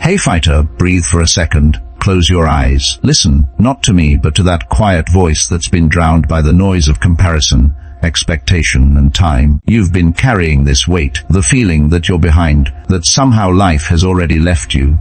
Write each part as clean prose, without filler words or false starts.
Hey fighter, breathe for a second. Close your eyes. Listen, not to me but to that quiet voice that's been drowned by the noise of comparison, expectation and time. You've been carrying this weight, the feeling that you're behind, that somehow life has already left you,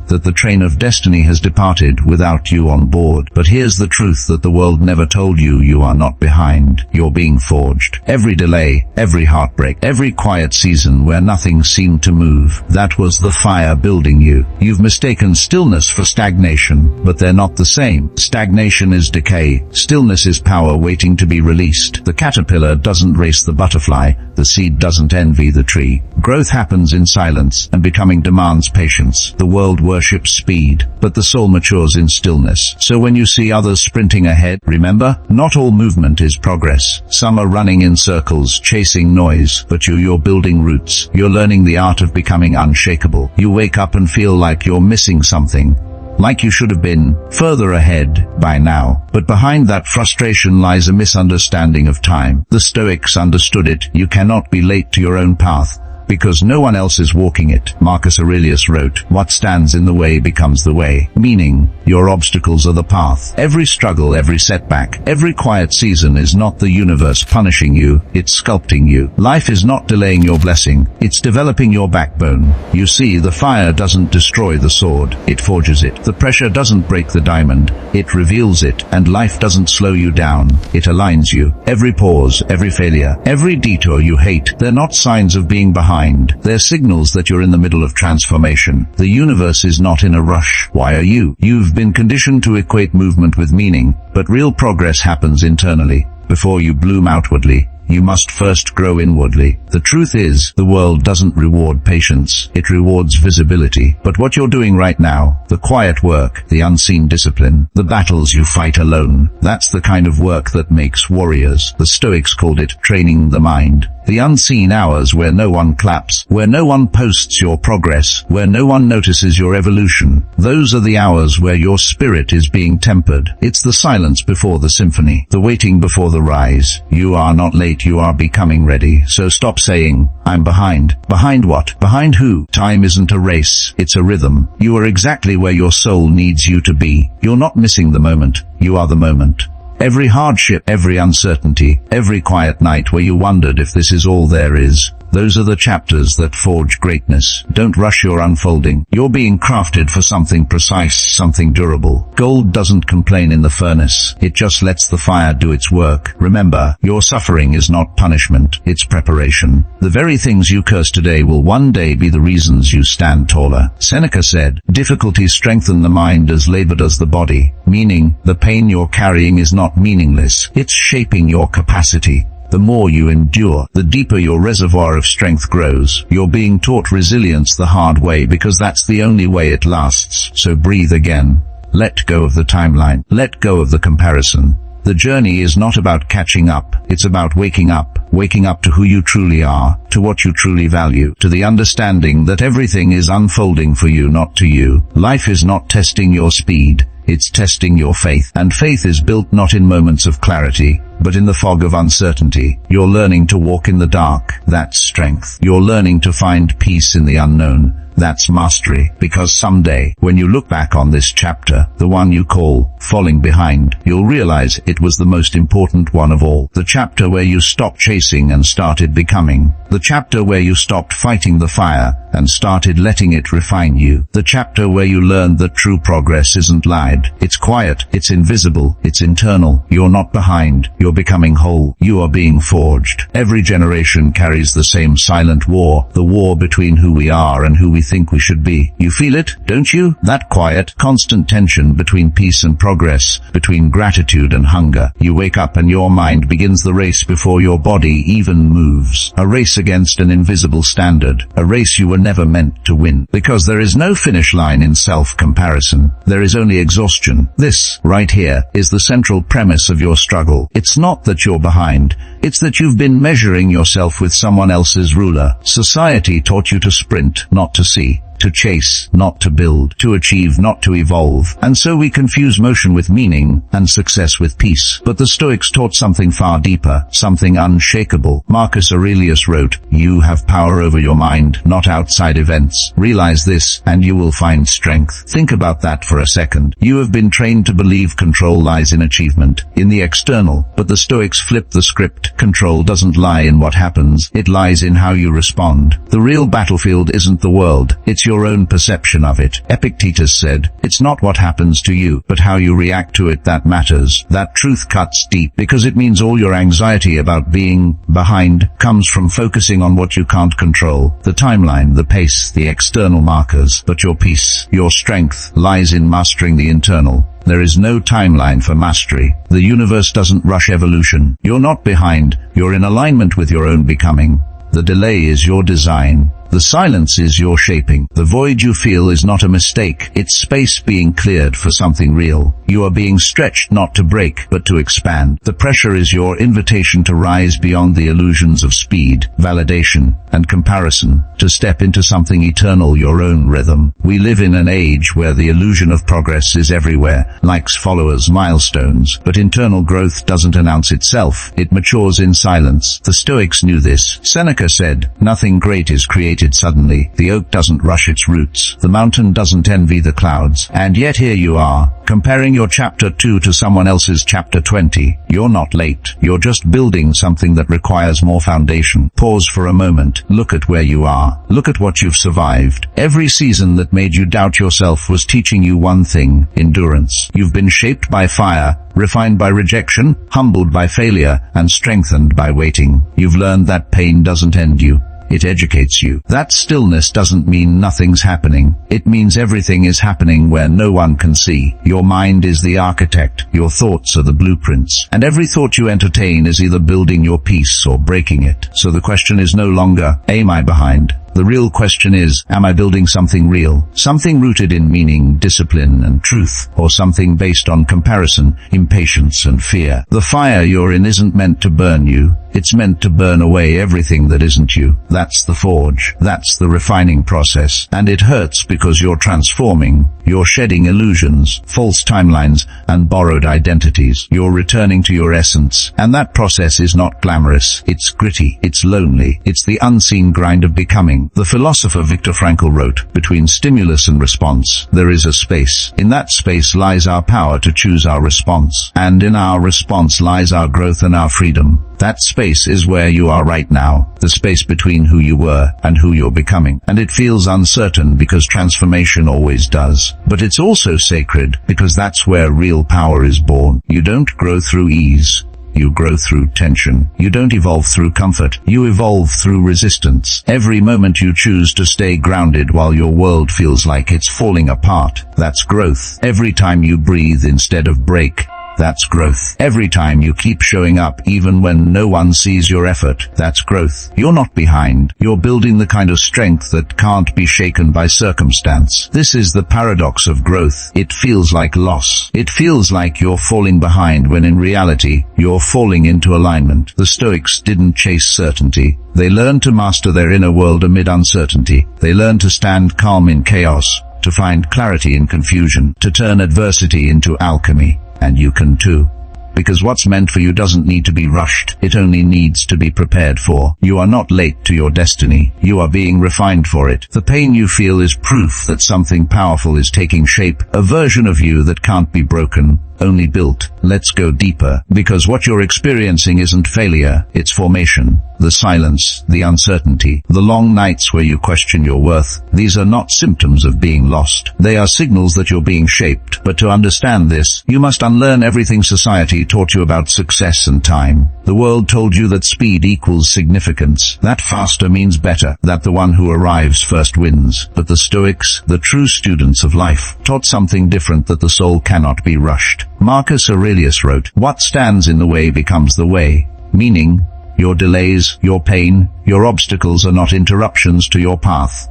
that the train of destiny has departed without you on board. But here's the truth that the world never told you: you are not behind. You're being forged. Every delay, every heartbreak, every quiet season where nothing seemed to move, that was the fire building you. You've mistaken stillness for stagnation, but they're not the same. Stagnation is decay. Stillness is power waiting to be released. The caterpillar doesn't race the butterfly. The seed doesn't envy the tree. Growth happens in silence, and becoming demands patience. The world worships speed, but the soul matures in stillness. So when you see others sprinting ahead, remember, not all movement is progress. Some are running in circles, chasing noise, but you're building roots. You're learning the art of becoming unshakable. You wake up and feel like you're missing something, like you should have been further ahead by now. But behind that frustration lies a misunderstanding of time. The Stoics understood it. You cannot be late to your own path, because no one else is walking it. Marcus Aurelius wrote, "What stands in the way becomes the way," meaning, your obstacles are the path. Every struggle, every setback, every quiet season is not the universe punishing you, it's sculpting you. Life is not delaying your blessing, it's developing your backbone. You see, the fire doesn't destroy the sword, it forges it. The pressure doesn't break the diamond, it reveals it. And life doesn't slow you down, it aligns you. Every pause, every failure, every detour you hate, they're not signs of being behind. They're signals that you're in the middle of transformation. The universe is not in a rush. Why are you? You've been conditioned to equate movement with meaning, but real progress happens internally. Before you bloom outwardly, you must first grow inwardly. The truth is, the world doesn't reward patience, it rewards visibility. But what you're doing right now, the quiet work, the unseen discipline, the battles you fight alone, that's the kind of work that makes warriors. The Stoics called it training the mind. The unseen hours where no one claps, where no one posts your progress, where no one notices your evolution. Those are the hours where your spirit is being tempered. It's the silence before the symphony, the waiting before the rise. You are not late, you are becoming ready. So stop saying, "I'm behind." Behind what? Behind who? Time isn't a race, it's a rhythm. You are exactly where your soul needs you to be. You're not missing the moment, you are the moment. Every hardship, every uncertainty, every quiet night where you wondered if this is all there is, those are the chapters that forge greatness. Don't rush your unfolding. You're being crafted for something precise, something durable. Gold doesn't complain in the furnace, it just lets the fire do its work. Remember, your suffering is not punishment, it's preparation. The very things you curse today will one day be the reasons you stand taller. Seneca said, "Difficulties strengthen the mind as labor does the body," meaning, the pain you're carrying is not meaningless, it's shaping your capacity. The more you endure, the deeper your reservoir of strength grows. You're being taught resilience the hard way because that's the only way it lasts. So breathe again. Let go of the timeline. Let go of the comparison. The journey is not about catching up, it's about waking up to who you truly are, to what you truly value, to the understanding that everything is unfolding for you, not to you. Life is not testing your speed, it's testing your faith. And faith is built not in moments of clarity, but in the fog of uncertainty. You're learning to walk in the dark, that's strength. You're learning to find peace in the unknown, that's mastery. Because someday, when you look back on this chapter, the one you call falling behind, you'll realize it was the most important one of all. The chapter where you stopped chasing and started becoming. The chapter where you stopped fighting the fire and started letting it refine you. The chapter where you learned that true progress isn't loud, it's quiet, it's invisible, it's internal. You're not behind, you're becoming whole. You are being forged. Every generation carries the same silent war, the war between who we are and who we think we should be. You feel it, don't you? That quiet, constant tension between peace and progress, between gratitude and hunger. You wake up and your mind begins the race before your body even moves. A race against an invisible standard, a race you were never meant to win. Because there is no finish line in self-comparison. There is only exhaustion. This, right here, is the central premise of your struggle. It's not that you're behind, it's that you've been measuring yourself with someone else's ruler. Society taught you to sprint, not to see. to chase, not to build, to achieve, not to evolve. And so we confuse motion with meaning, and success with peace. But the Stoics taught something far deeper, something unshakable. Marcus Aurelius wrote, "You have power over your mind, not outside events. Realize this, and you will find strength." Think about that for a second. You have been trained to believe control lies in achievement, in the external, but the Stoics flip the script. Control doesn't lie in what happens, it lies in how you respond. The real battlefield isn't the world, it's your own perception of it. Epictetus said, "It's not what happens to you, but how you react to it that matters." That truth cuts deep, because it means all your anxiety about being behind comes from focusing on what you can't control, the timeline, the pace, the external markers. But your peace, your strength, lies in mastering the internal. There is no timeline for mastery. The universe doesn't rush evolution. You're not behind, you're in alignment with your own becoming. The delay is your design. The silence is your shaping. The void you feel is not a mistake, it's space being cleared for something real. You are being stretched not to break, but to expand. The pressure is your invitation to rise beyond the illusions of speed, validation, and comparison, to step into something eternal, your own rhythm. We live in an age where the illusion of progress is everywhere, likes, followers, milestones, but internal growth doesn't announce itself, it matures in silence. The Stoics knew this. Seneca said, "Nothing great is created suddenly. The oak doesn't rush its roots. The mountain doesn't envy the clouds." And yet here you are, comparing your chapter 2 to someone else's chapter 20. You're not late. You're just building something that requires more foundation. Pause for a moment. Look at where you are. Look at what you've survived. Every season that made you doubt yourself was teaching you one thing: endurance. You've been shaped by fire, refined by rejection, humbled by failure, and strengthened by waiting. You've learned that pain doesn't end you. It educates you. That stillness doesn't mean nothing's happening. It means everything is happening where no one can see. Your mind is the architect. Your thoughts are the blueprints. And every thought you entertain is either building your peace or breaking it. So the question is no longer, am I behind? The real question is, am I building something real? Something rooted in meaning, discipline, and truth, or something based on comparison, impatience, and fear? The fire you're in isn't meant to burn you. It's meant to burn away everything that isn't you. That's the forge. That's the refining process. And it hurts because you're transforming. You're shedding illusions, false timelines, and borrowed identities. You're returning to your essence. And that process is not glamorous. It's gritty. It's lonely. It's the unseen grind of becoming. The philosopher Viktor Frankl wrote, "Between stimulus and response, there is a space. In that space lies our power to choose our response. And in our response lies our growth and our freedom." That space is where you are right now, the space between who you were and who you're becoming. And it feels uncertain because transformation always does. But it's also sacred because that's where real power is born. You don't grow through ease. You grow through tension. You don't evolve through comfort. You evolve through resistance. Every moment you choose to stay grounded while your world feels like it's falling apart, that's growth. Every time you breathe instead of break, that's growth. Every time you keep showing up even when no one sees your effort, that's growth. You're not behind. You're building the kind of strength that can't be shaken by circumstance. This is the paradox of growth. It feels like loss. It feels like you're falling behind when in reality, you're falling into alignment. The Stoics didn't chase certainty. They learned to master their inner world amid uncertainty. They learned to stand calm in chaos, to find clarity in confusion, to turn adversity into alchemy. And you can too. Because what's meant for you doesn't need to be rushed, it only needs to be prepared for. You are not late to your destiny, you are being refined for it. The pain you feel is proof that something powerful is taking shape, a version of you that can't be broken, only built. Let's go deeper, because what you're experiencing isn't failure, it's formation. The silence, the uncertainty, the long nights where you question your worth, these are not symptoms of being lost. They are signals that you're being shaped. But to understand this, you must unlearn everything society taught you about success and time. The world told you that speed equals significance, that faster means better, that the one who arrives first wins. But the Stoics, the true students of life, taught something different, that the soul cannot be rushed. Marcus Aurelius wrote, "What stands in the way becomes the way," meaning, your delays, your pain, your obstacles are not interruptions to your path.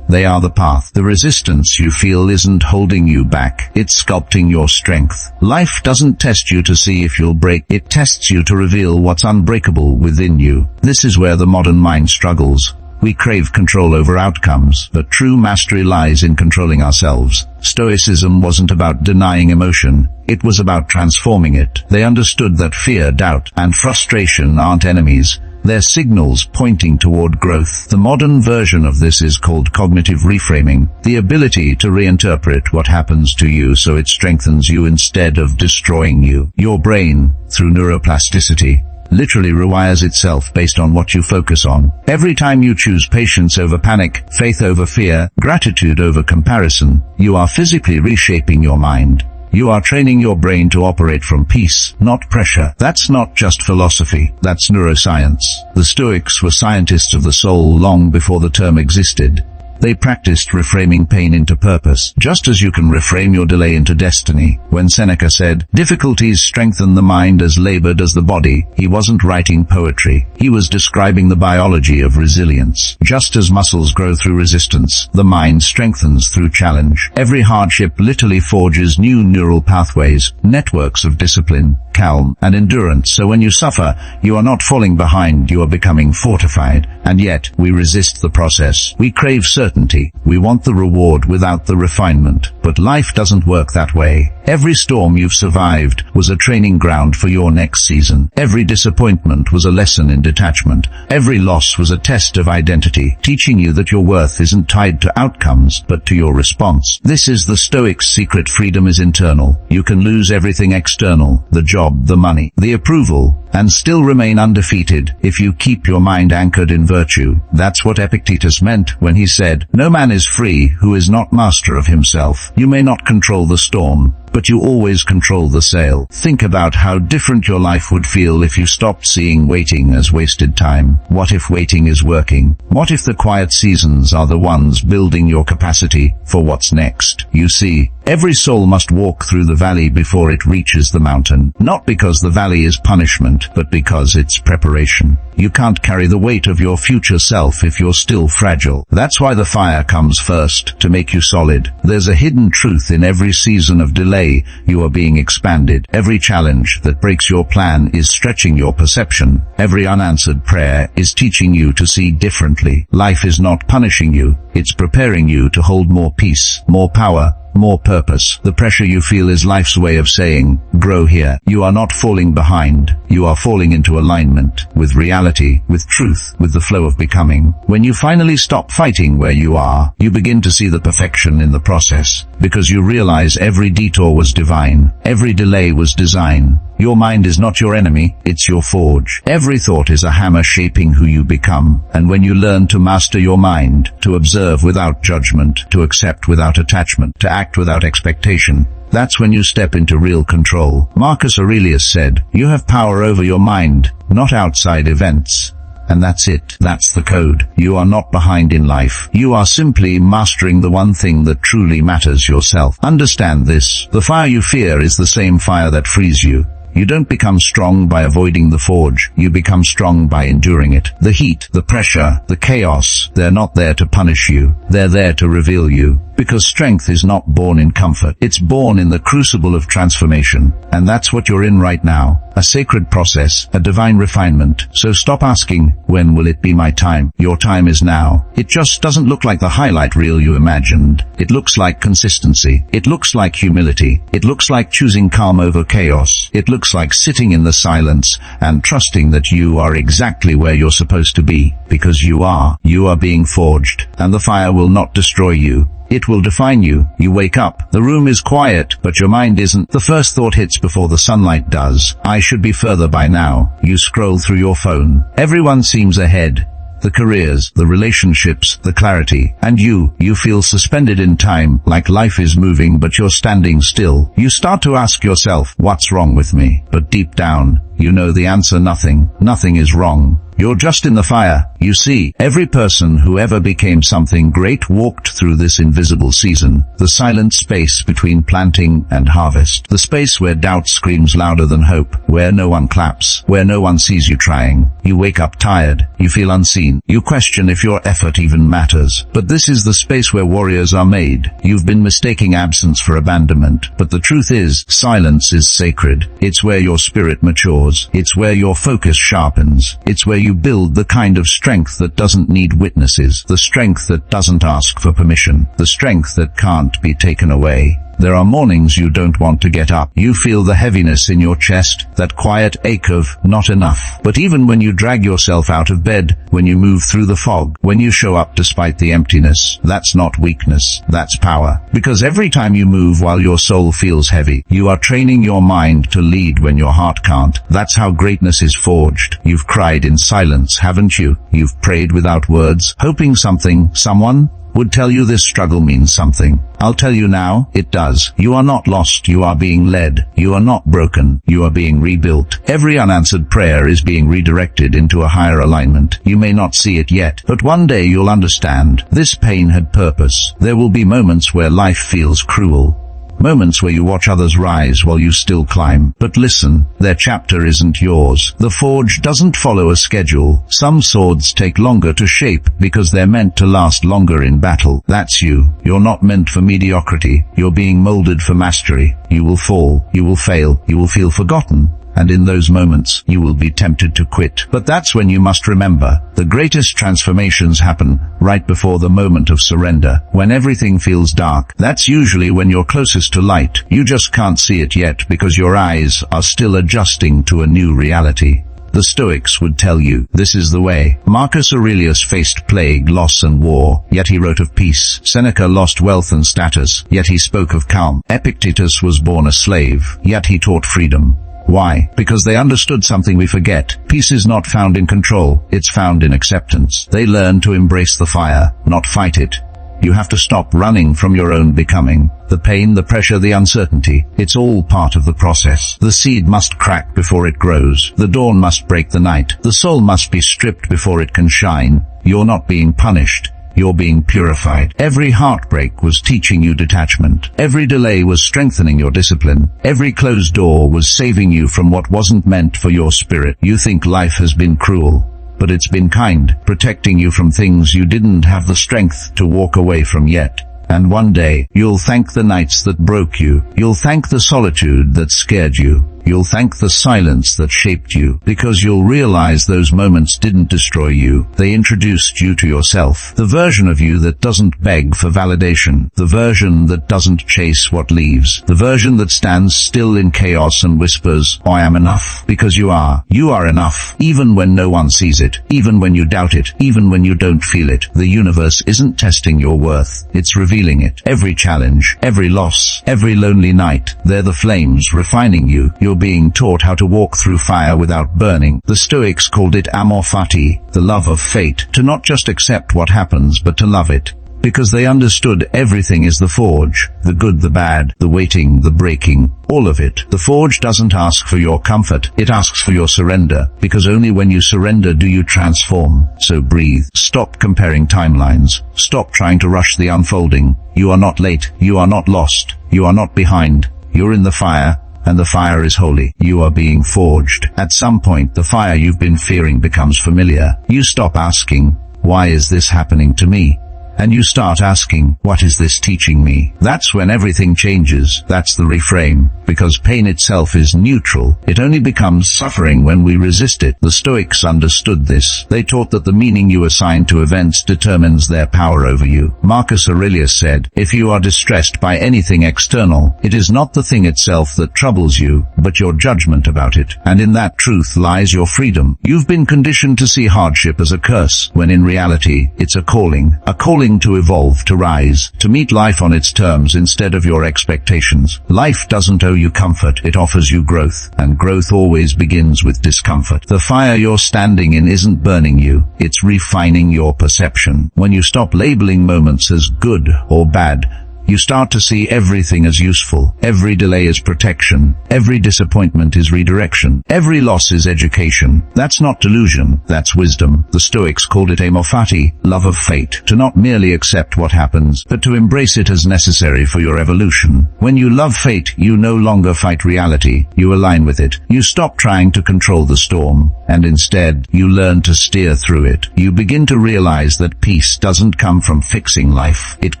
They are the path. The resistance you feel isn't holding you back, it's sculpting your strength. Life doesn't test you to see if you'll break, it tests you to reveal what's unbreakable within you. This is where the modern mind struggles. We crave control over outcomes, but true mastery lies in controlling ourselves. Stoicism wasn't about denying emotion. It was about transforming it. They understood that fear, doubt, and frustration aren't enemies. They're signals pointing toward growth. The modern version of this is called cognitive reframing, the ability to reinterpret what happens to you so it strengthens you instead of destroying you. Your brain, through neuroplasticity, literally rewires itself based on what you focus on. Every time you choose patience over panic, faith over fear, gratitude over comparison, you are physically reshaping your mind. You are training your brain to operate from peace, not pressure. That's not just philosophy, that's neuroscience. The Stoics were scientists of the soul long before the term existed. They practiced reframing pain into purpose, just as you can reframe your delay into destiny. When Seneca said, "Difficulties strengthen the mind as labor does the body," he wasn't writing poetry. He was describing the biology of resilience. Just as muscles grow through resistance, the mind strengthens through challenge. Every hardship literally forges new neural pathways, networks of discipline, calm, and endurance. So when you suffer, you are not falling behind, you are becoming fortified. And yet, we resist the process. We crave certainty. We want the reward without the refinement. But life doesn't work that way. Every storm you've survived was a training ground for your next season. Every disappointment was a lesson in detachment. Every loss was a test of identity, teaching you that your worth isn't tied to outcomes, but to your response. This is the Stoic's secret: freedom is internal. You can lose everything external, the job, the money, the approval, and still remain undefeated if you keep your mind anchored in virtue. That's what Epictetus meant when he said, "No man is free who is not master of himself." You may not control the storm, but you always control the sail. Think about how different your life would feel if you stopped seeing waiting as wasted time. What if waiting is working? What if the quiet seasons are the ones building your capacity for what's next? You see, every soul must walk through the valley before it reaches the mountain. Not because the valley is punishment, but because it's preparation. You can't carry the weight of your future self if you're still fragile. That's why the fire comes first, to make you solid. There's a hidden truth in every season of delay. You are being expanded. Every challenge that breaks your plan is stretching your perception. Every unanswered prayer is teaching you to see differently. Life is not punishing you, it's preparing you to hold more peace, more power, more purpose. The pressure you feel is life's way of saying, grow here. You are not falling behind. You are falling into alignment with reality, with truth, with the flow of becoming. When you finally stop fighting where you are, you begin to see the perfection in the process, because you realize every detour was divine, every delay was design. Your mind is not your enemy, it's your forge. Every thought is a hammer shaping who you become. And when you learn to master your mind, to observe without judgment, to accept without attachment, to act without expectation, that's when you step into real control. Marcus Aurelius said, "You have power over your mind, not outside events." And that's it. That's the code. You are not behind in life. You are simply mastering the one thing that truly matters: yourself. Understand this. The fire you fear is the same fire that frees you. You don't become strong by avoiding the forge. You become strong by enduring it. The heat, the pressure, the chaos, they're not there to punish you. They're there to reveal you. Because strength is not born in comfort. It's born in the crucible of transformation. And that's what you're in right now. A sacred process, a divine refinement. So stop asking, when will it be my time? Your time is now. It just doesn't look like the highlight reel you imagined. It looks like consistency. It looks like humility. It looks like choosing calm over chaos. It looks like sitting in the silence and trusting that you are exactly where you're supposed to be. Because you are. You are being forged. And the fire will not destroy you. It will define you. You wake up. The room is quiet, but your mind isn't. The first thought hits before the sunlight does. I should be further by now. You scroll through your phone. Everyone seems ahead. The careers, the relationships, the clarity. And you feel suspended in time, like life is moving but you're standing still. You start to ask yourself, what's wrong with me? But deep down, you know the answer: nothing. Nothing is wrong. You're just in the fire. You see, every person who ever became something great walked through this invisible season, the silent space between planting and harvest, the space where doubt screams louder than hope, where no one claps, where no one sees you trying. You wake up tired. You feel unseen. You question if your effort even matters. But this is the space where warriors are made. You've been mistaking absence for abandonment. But the truth is, silence is sacred. It's where your spirit matures. It's where your focus sharpens. It's where you build the kind of strength that doesn't need witnesses. The strength that doesn't ask for permission. The strength that can't be taken away. There are mornings you don't want to get up. You feel the heaviness in your chest, that quiet ache of not enough. But even when you drag yourself out of bed, when you move through the fog, when you show up despite the emptiness, that's not weakness, that's power. Because every time you move while your soul feels heavy, you are training your mind to lead when your heart can't. That's how greatness is forged. You've cried in silence, haven't you? You've prayed without words, hoping someone would tell you this struggle means something. I'll tell you now, it does. You are not lost, you are being led. You are not broken, you are being rebuilt. Every unanswered prayer is being redirected into a higher alignment. You may not see it yet, but one day you'll understand. This pain had purpose. There will be moments where life feels cruel. Moments where you watch others rise while you still climb. But listen, their chapter isn't yours. The forge doesn't follow a schedule. Some swords take longer to shape because they're meant to last longer in battle. That's you. You're not meant for mediocrity. You're being molded for mastery. You will fall. You will fail. You will feel forgotten. And in those moments, you will be tempted to quit. But that's when you must remember, the greatest transformations happen right before the moment of surrender. When everything feels dark, that's usually when you're closest to light. You just can't see it yet because your eyes are still adjusting to a new reality. The Stoics would tell you, this is the way. Marcus Aurelius faced plague, loss and war, yet he wrote of peace. Seneca lost wealth and status, yet he spoke of calm. Epictetus was born a slave, yet he taught freedom. Why? Because they understood something we forget. Peace is not found in control, it's found in acceptance. They learn to embrace the fire, not fight it. You have to stop running from your own becoming. The pain, the pressure, the uncertainty, it's all part of the process. The seed must crack before it grows. The dawn must break the night. The soul must be stripped before it can shine. You're not being punished. You're being purified. Every heartbreak was teaching you detachment. Every delay was strengthening your discipline. Every closed door was saving you from what wasn't meant for your spirit. You think life has been cruel, but it's been kind, protecting you from things you didn't have the strength to walk away from yet. And one day, you'll thank the nights that broke you. You'll thank the solitude that scared you. You'll thank the silence that shaped you, because you'll realize those moments didn't destroy you. They introduced you to yourself. The version of you that doesn't beg for validation. The version that doesn't chase what leaves. The version that stands still in chaos and whispers, I am enough. Because you are. You are enough. Even when no one sees it. Even when you doubt it. Even when you don't feel it. The universe isn't testing your worth. It's revealing it. Every challenge, every loss, every lonely night, they're the flames refining you. You're being taught how to walk through fire without burning. The Stoics called it amor fati, the love of fate, to not just accept what happens but to love it. Because they understood everything is the forge, the good, the bad, the waiting, the breaking, all of it. The forge doesn't ask for your comfort, it asks for your surrender, because only when you surrender do you transform. So breathe. Stop comparing timelines. Stop trying to rush the unfolding. You are not late, you are not lost, you are not behind. You're in the fire, and the fire is holy. You are being forged. At some point, the fire you've been fearing becomes familiar. You stop asking, why is this happening to me? And you start asking, what is this teaching me? That's when everything changes. That's the reframe. Because pain itself is neutral. It only becomes suffering when we resist it. The Stoics understood this. They taught that the meaning you assign to events determines their power over you. Marcus Aurelius said, if you are distressed by anything external, it is not the thing itself that troubles you, but your judgment about it. And in that truth lies your freedom. You've been conditioned to see hardship as a curse, when in reality, it's a calling to evolve, to rise, to meet life on its terms instead of your expectations. Life doesn't owe you comfort, it offers you growth, and growth always begins with discomfort. The fire you're standing in isn't burning you, it's refining your perception. When you stop labeling moments as good or bad, You start to see everything as useful. Every delay is protection. Every disappointment is redirection. Every loss is education. That's not delusion, that's wisdom. The Stoics called it amor fati, love of fate, to not merely accept what happens, but to embrace it as necessary for your evolution. When you love fate, you no longer fight reality, you align with it. You stop trying to control the storm, and instead, you learn to steer through it. You begin to realize that peace doesn't come from fixing life, it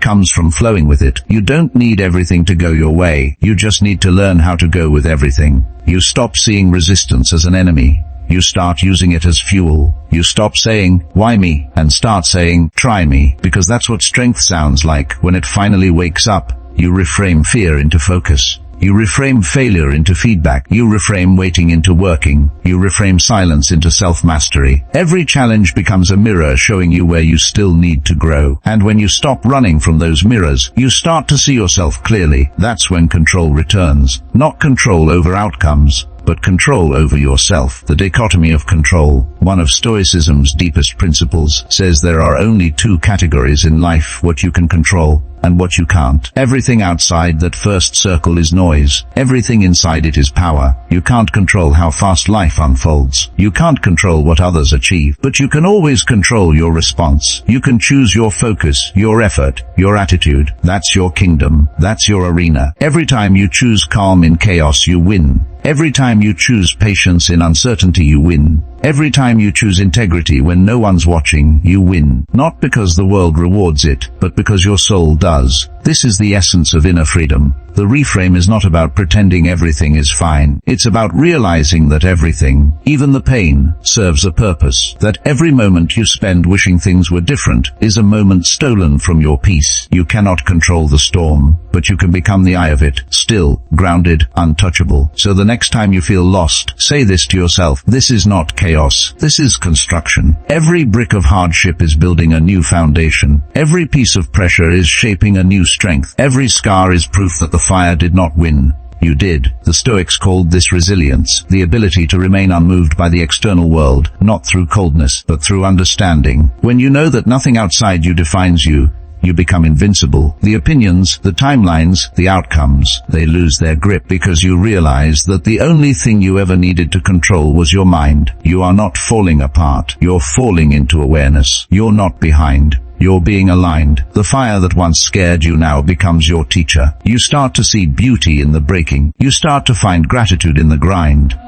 comes from flowing with it. You don't need everything to go your way, you just need to learn how to go with everything. You stop seeing resistance as an enemy. You start using it as fuel. You stop saying, why me, and start saying, try me, because that's what strength sounds like when it finally wakes up. You reframe fear into focus. You reframe failure into feedback. You reframe waiting into working. You reframe silence into self-mastery. Every challenge becomes a mirror showing you where you still need to grow. And when you stop running from those mirrors, you start to see yourself clearly. That's when control returns. Not control over outcomes, but control over yourself. The dichotomy of control, one of Stoicism's deepest principles, says there are only two categories in life: what you can control and what you can't. Everything outside that first circle is noise. Everything inside it is power. You can't control how fast life unfolds. You can't control what others achieve, but you can always control your response. You can choose your focus, your effort, your attitude. That's your kingdom. That's your arena. Every time you choose calm in chaos, you win. Every time you choose patience in uncertainty, you win. Every time you choose integrity when no one's watching, you win. Not because the world rewards it, but because your soul does. This is the essence of inner freedom. The reframe is not about pretending everything is fine. It's about realizing that everything, even the pain, serves a purpose. That every moment you spend wishing things were different is a moment stolen from your peace. You cannot control the storm, but you can become the eye of it, still, grounded, untouchable. So the next time you feel lost, say this to yourself: this is not chaos, this is construction. Every brick of hardship is building a new foundation. Every piece of pressure is shaping a new strength. Every scar is proof that the fire did not win. You did. The Stoics called this resilience, the ability to remain unmoved by the external world, not through coldness, but through understanding. When you know that nothing outside you defines you, you become invincible. The opinions, the timelines, the outcomes, they lose their grip because you realize that the only thing you ever needed to control was your mind. You are not falling apart. You're falling into awareness. You're not behind. You're being aligned. The fire that once scared you now becomes your teacher. You start to see beauty in the breaking. You start to find gratitude in the grind.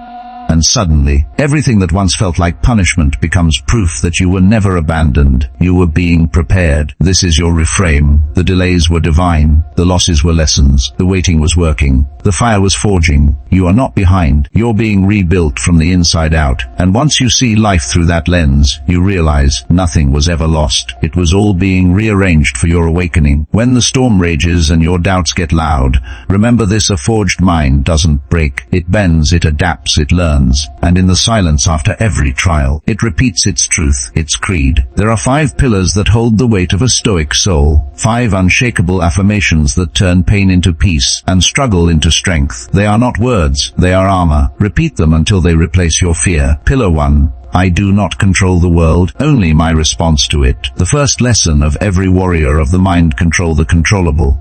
And suddenly, everything that once felt like punishment becomes proof that you were never abandoned. You were being prepared. This is your reframe. The delays were divine. The losses were lessons. The waiting was working. The fire was forging. You are not behind. You're being rebuilt from the inside out. And once you see life through that lens, you realize nothing was ever lost. It was all being rearranged for your awakening. When the storm rages and your doubts get loud, remember this: a forged mind doesn't break. It bends, it adapts, it learns. And in the silence after every trial, it repeats its truth, its creed. There are 5 pillars that hold the weight of a Stoic soul. 5 unshakable affirmations that turn pain into peace and struggle into strength. They are not words, they are armor. Repeat them until they replace your fear. Pillar 1. I do not control the world, only my response to it. The first lesson of every warrior of the mind: control the controllable.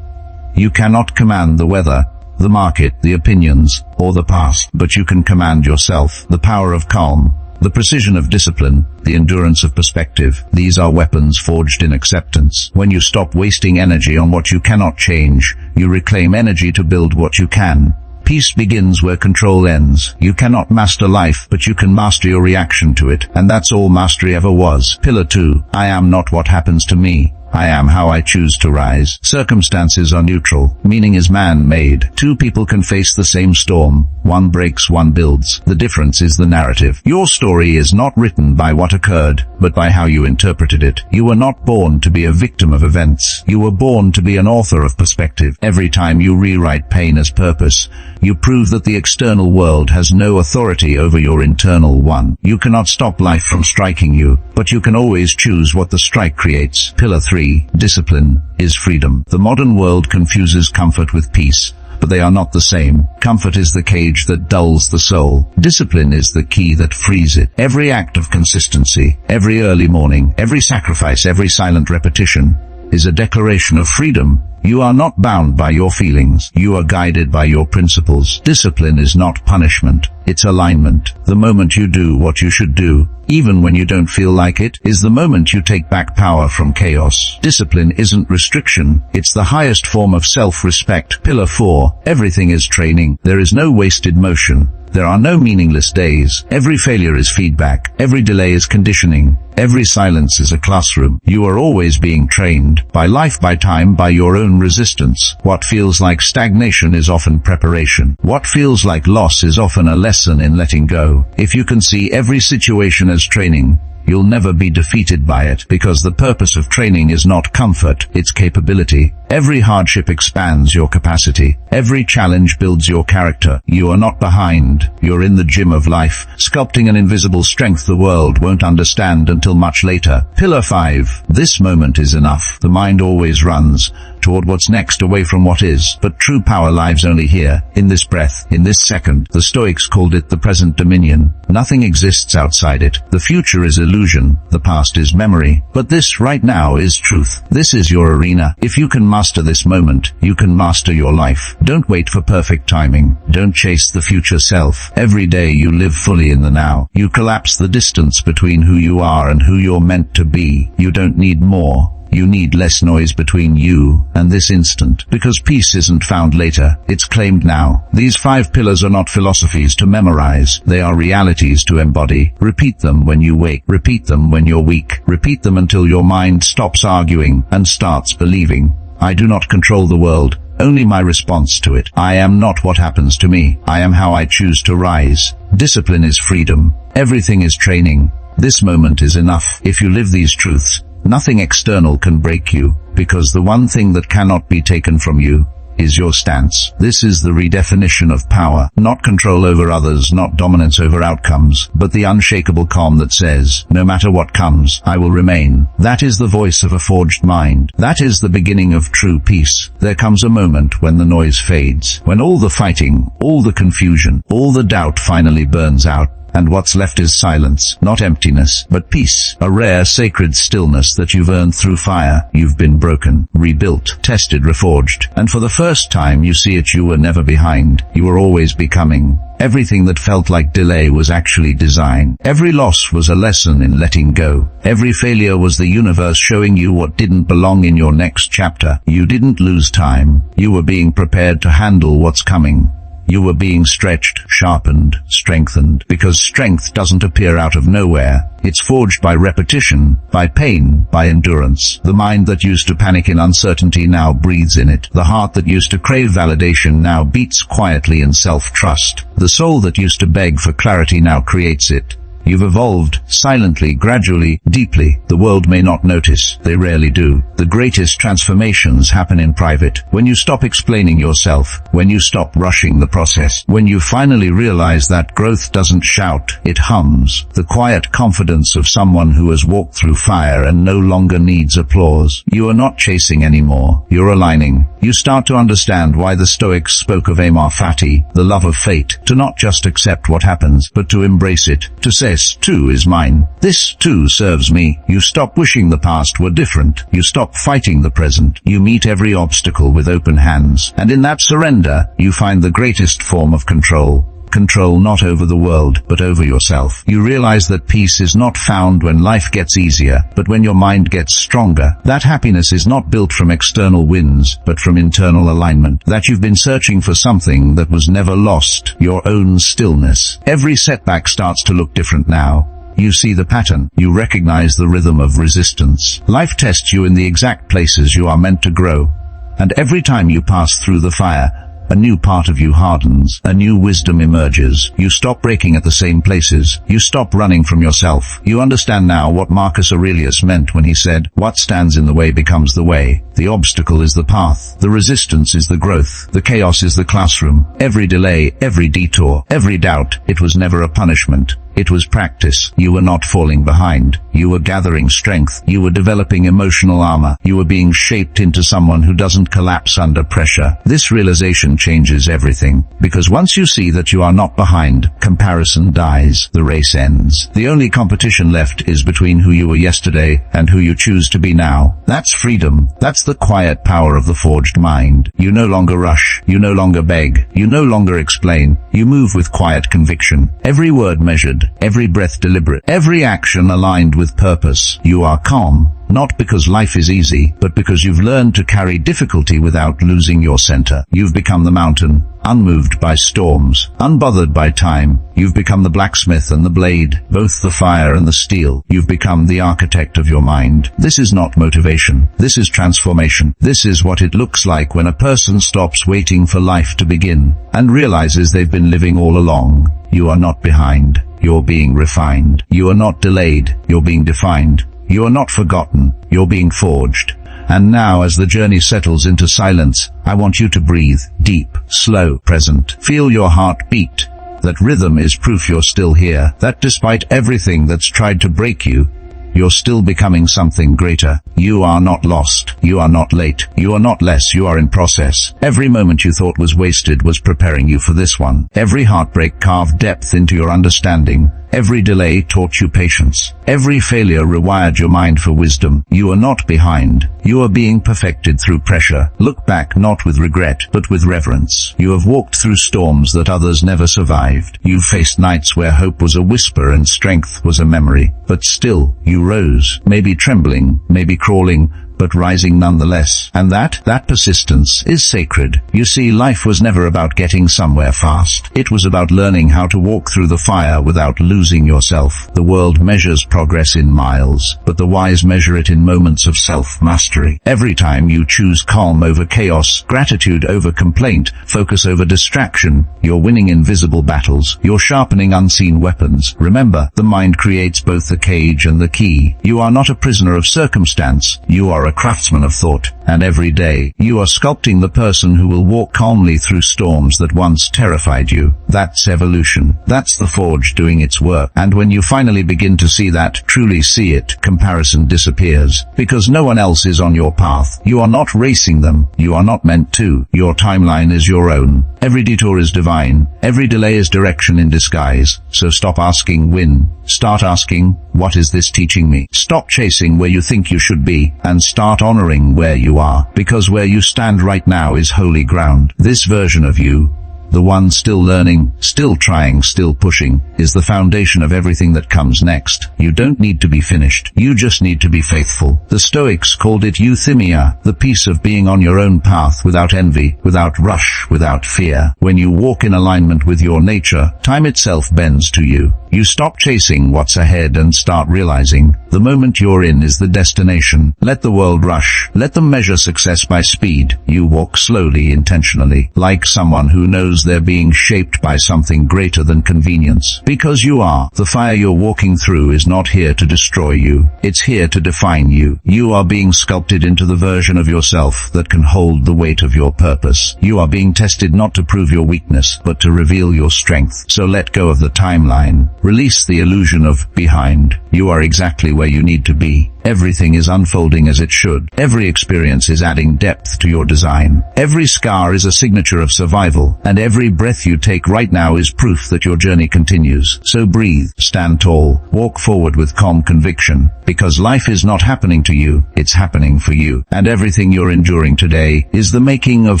You cannot command the weather, the market, the opinions, or the past, but you can command yourself. The power of calm, the precision of discipline, the endurance of perspective. These are weapons forged in acceptance. When you stop wasting energy on what you cannot change, you reclaim energy to build what you can. Peace begins where control ends. You cannot master life, but you can master your reaction to it, and that's all mastery ever was. Pillar 2. I am not what happens to me. I am how I choose to rise. Circumstances are neutral. Meaning is man-made. 2 people can face the same storm. One breaks, one builds. The difference is the narrative. Your story is not written by what occurred, but by how you interpreted it. You were not born to be a victim of events. You were born to be an author of perspective. Every time you rewrite pain as purpose, you prove that the external world has no authority over your internal one. You cannot stop life from striking you, but you can always choose what the strike creates. Pillar 3. Discipline is freedom. The modern world confuses comfort with peace, but they are not the same. Comfort is the cage that dulls the soul. Discipline is the key that frees it. Every act of consistency, every early morning, every sacrifice, every silent repetition, is a declaration of freedom. You are not bound by your feelings. You are guided by your principles. Discipline is not punishment. It's alignment. The moment you do what you should do, even when you don't feel like it, is the moment you take back power from chaos. Discipline isn't restriction. It's the highest form of self-respect. Pillar 4. Everything is training. There is no wasted motion. There are no meaningless days. Every failure is feedback. Every delay is conditioning. Every silence is a classroom. You are always being trained, by life, by time, by your own resistance. What feels like stagnation is often preparation. What feels like loss is often a lesson in letting go. If you can see every situation as training, you'll never be defeated by it, because the purpose of training is not comfort, it's capability. Every hardship expands your capacity. Every challenge builds your character. You are not behind. You're in the gym of life, sculpting an invisible strength the world won't understand until much later. Pillar 5. This moment is enough. The mind always runs toward what's next, away from what is. But true power lives only here, in this breath, in this second. The Stoics called it the present dominion. Nothing exists outside it. The future is illusion. The past is memory. But this right now is truth. This is your arena. If you can master this moment, you can master your life. Don't wait for perfect timing. Don't chase the future self. Every day you live fully in the now. You collapse the distance between who you are and who you're meant to be. You don't need more. You need less noise between you and this instant, because peace isn't found later, it's claimed now. These 5 pillars are not philosophies to memorize, they are realities to embody. Repeat them when you wake, repeat them when you're weak, repeat them until your mind stops arguing and starts believing. I do not control the world, only my response to it. I am not what happens to me, I am how I choose to rise. Discipline is freedom. Everything is training. This moment is enough. If you live these truths, nothing external can break you, because the one thing that cannot be taken from you is your stance. This is the redefinition of power, not control over others, not dominance over outcomes, but the unshakable calm that says, no matter what comes, I will remain. That is the voice of a forged mind. That is the beginning of true peace. There comes a moment when the noise fades, when all the fighting, all the confusion, all the doubt finally burns out, and what's left is silence, not emptiness, but peace, a rare sacred stillness that you've earned through fire. You've been broken, rebuilt, tested, reforged, and for the first time you see it, you were never behind, you were always becoming. Everything that felt like delay was actually design. Every loss was a lesson in letting go. Every failure was the universe showing you what didn't belong in your next chapter. You didn't lose time. You were being prepared to handle what's coming. You were being stretched, sharpened, strengthened, because strength doesn't appear out of nowhere. It's forged by repetition, by pain, by endurance. The mind that used to panic in uncertainty now breathes in it. The heart that used to crave validation now beats quietly in self-trust. The soul that used to beg for clarity now creates it. You've evolved, silently, gradually, deeply. The world may not notice. They rarely do. The greatest transformations happen in private. When you stop explaining yourself, when you stop rushing the process, when you finally realize that growth doesn't shout, it hums. The quiet confidence of someone who has walked through fire and no longer needs applause. You are not chasing anymore. You're aligning. You start to understand why the Stoics spoke of amor fati, the love of fate, to not just accept what happens, but to embrace it, to say, this too is mine. This too serves me. You stop wishing the past were different. You stop fighting the present. You meet every obstacle with open hands. And in that surrender, you find the greatest form of control. Control not over the world, but over yourself. You realize that peace is not found when life gets easier, but when your mind gets stronger. That happiness is not built from external wins, but from internal alignment. That you've been searching for something that was never lost, your own stillness. Every setback starts to look different now. You see the pattern. You recognize the rhythm of resistance. Life tests you in the exact places you are meant to grow. And every time you pass through the fire, a new part of you hardens, a new wisdom emerges. You stop breaking at the same places. You stop running from yourself. You understand now what Marcus Aurelius meant when he said, "What stands in the way becomes the way. The obstacle is the path. The resistance is the growth. The chaos is the classroom. Every delay, every detour, every doubt, it was never a punishment. It was practice. You were not falling behind. You were gathering strength. You were developing emotional armor. You were being shaped into someone who doesn't collapse under pressure. This realization changes everything, because once you see that you are not behind, comparison dies. The race ends. The only competition left is between who you were yesterday and who you choose to be now. That's freedom. That's the quiet power of the forged mind. You no longer rush. You no longer beg. You no longer explain. You move with quiet conviction. Every word measured. Every breath deliberate. Every action aligned with purpose. You are calm. Not because life is easy, but because you've learned to carry difficulty without losing your center. You've become the mountain, unmoved by storms, unbothered by time. You've become the blacksmith and the blade, both the fire and the steel. You've become the architect of your mind. This is not motivation. This is transformation. This is what it looks like when a person stops waiting for life to begin and realizes they've been living all along. You are not behind. You're being refined. You are not delayed. You're being defined. You are not forgotten, you're being forged. And now, as the journey settles into silence, I want you to breathe, deep, slow, present. Feel your heart beat. That rhythm is proof you're still here, that despite everything that's tried to break you, you're still becoming something greater. You are not lost. You are not late. You are not less. You are in process. Every moment you thought was wasted was preparing you for this one. Every heartbreak carved depth into your understanding. Every delay taught you patience. Every failure rewired your mind for wisdom. You are not behind. You are being perfected through pressure. Look back not with regret, but with reverence. You have walked through storms that others never survived. You faced nights where hope was a whisper and strength was a memory. But still, you rose, maybe trembling, maybe crawling, but rising nonetheless. And that persistence is sacred. You see, life was never about getting somewhere fast. It was about learning how to walk through the fire without losing yourself. The world measures progress in miles, but the wise measure it in moments of self-mastery. Every time you choose calm over chaos, gratitude over complaint, focus over distraction, you're winning invisible battles. You're sharpening unseen weapons. Remember, the mind creates both the cage and the key. You are not a prisoner of circumstance. You are a craftsman of thought, and every day, you are sculpting the person who will walk calmly through storms that once terrified you. That's evolution. That's the forge doing its work. And when you finally begin to see that, truly see it, comparison disappears. Because no one else is on your path. You are not racing them. You are not meant to. Your timeline is your own. Every detour is divine. Every delay is direction in disguise. So stop asking when. Start asking, what is this teaching me? Stop chasing where you think you should be, and start honoring where you are. Because where you stand right now is holy ground. This version of you, the one still learning, still trying, still pushing, is the foundation of everything that comes next. You don't need to be finished. You just need to be faithful. The Stoics called it euthymia, the peace of being on your own path without envy, without rush, without fear. When you walk in alignment with your nature, time itself bends to you. You stop chasing what's ahead and start realizing the moment you're in is the destination. Let the world rush. Let them measure success by speed. You walk slowly, intentionally, like someone who knows they're being shaped by something greater than convenience. Because you are. The fire you're walking through is not here to destroy you. It's here to define you. You are being sculpted into the version of yourself that can hold the weight of your purpose. You are being tested not to prove your weakness, but to reveal your strength. So let go of the timeline. Release the illusion of behind. You are exactly where you need to be. Everything is unfolding as it should. Every experience is adding depth to your design. Every scar is a signature of survival, and every breath you take right now is proof that your journey continues. So breathe, stand tall, walk forward with calm conviction, because life is not happening to you, it's happening for you. And everything you're enduring today is the making of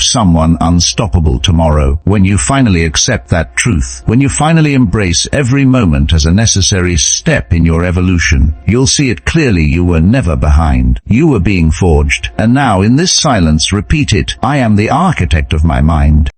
someone unstoppable tomorrow. When you finally accept that truth, when you finally embrace every moment as a necessary step in your evolution, you'll see it clearly. You were never behind. You were being forged. And now in this silence repeat it, I am the architect of my mind.